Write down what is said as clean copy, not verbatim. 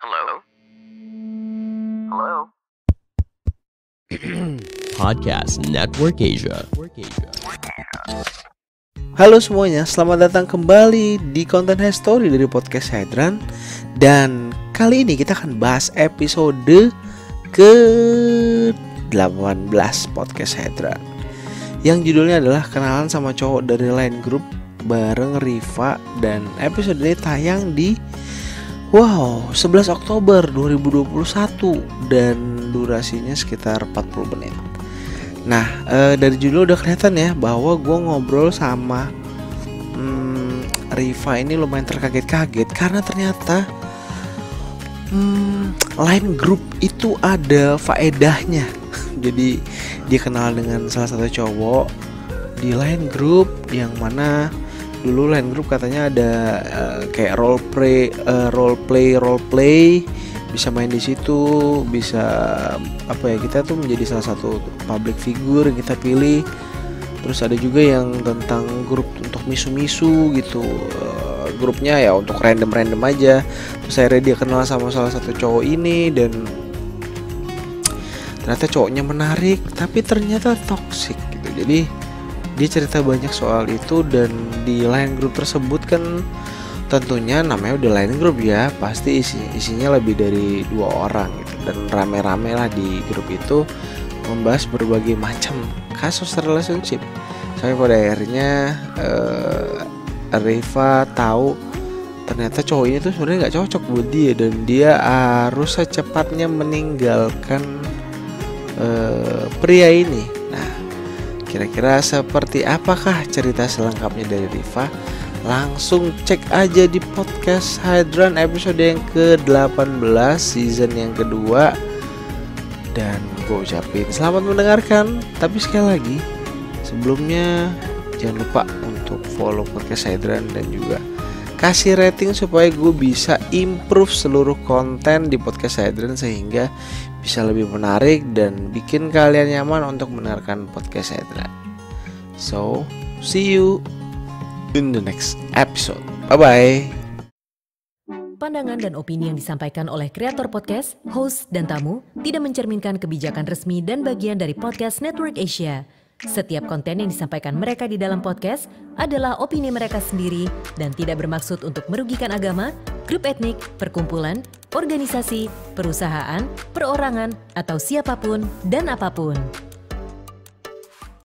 Hello? Hello? Podcast Network Asia. Halo semuanya, selamat datang kembali di konten History dari Podcast Hydran. Dan kali ini kita akan bahas episode ke-18 Podcast Hydran, yang judulnya adalah kenalan sama cowok dari Line Group bareng Riva. Dan episode ini tayang di 11 Oktober 2021 dan durasinya sekitar 40 menit. Nah, dari judul udah kelihatan ya bahwa gue ngobrol sama Riva ini lumayan terkaget-kaget karena ternyata Line Group itu ada faedahnya. Jadi dia kenal dengan salah satu cowok di Line Group, yang mana dulu Line Group katanya ada kayak role play, bisa main di situ, bisa kita tuh menjadi salah satu public figure yang kita pilih. Terus ada juga yang tentang grup untuk misu-misu gitu, grupnya ya untuk random aja. Terus akhirnya dia kenal sama salah satu cowok ini dan ternyata cowoknya menarik tapi ternyata toxic gitu. Jadi dia cerita banyak soal itu, dan di Line Group tersebut kan tentunya namanya udah Line Group ya, pasti isinya lebih dari 2 orang gitu. Dan rame-rame lah di grup itu membahas berbagai macam kasus relationship. Sampai pada akhirnya Riva tahu ternyata cowok ini tuh sebenarnya nggak cocok buat dia, dan dia harus secepatnya meninggalkan pria ini. Nah, kira-kira seperti apakah cerita selengkapnya dari Riva? Langsung cek aja di Podcast Hydran episode yang ke-18 season yang kedua. Dan gue ucapin selamat mendengarkan. Tapi sekali lagi, sebelumnya jangan lupa untuk follow Podcast Hydran dan juga kasih rating supaya gue bisa improve seluruh konten di Podcast Hydran sehingga bisa lebih menarik dan bikin kalian nyaman untuk mendengarkan Podcast Hydran. So, see you in the next episode. Bye-bye. Pandangan dan opini yang disampaikan oleh kreator podcast, host, dan tamu tidak mencerminkan kebijakan resmi dan bagian dari Podcast Network Asia. Setiap konten yang disampaikan mereka di dalam podcast adalah opini mereka sendiri dan tidak bermaksud untuk merugikan agama, grup etnik, perkumpulan, organisasi, perusahaan, perorangan, atau siapapun dan apapun.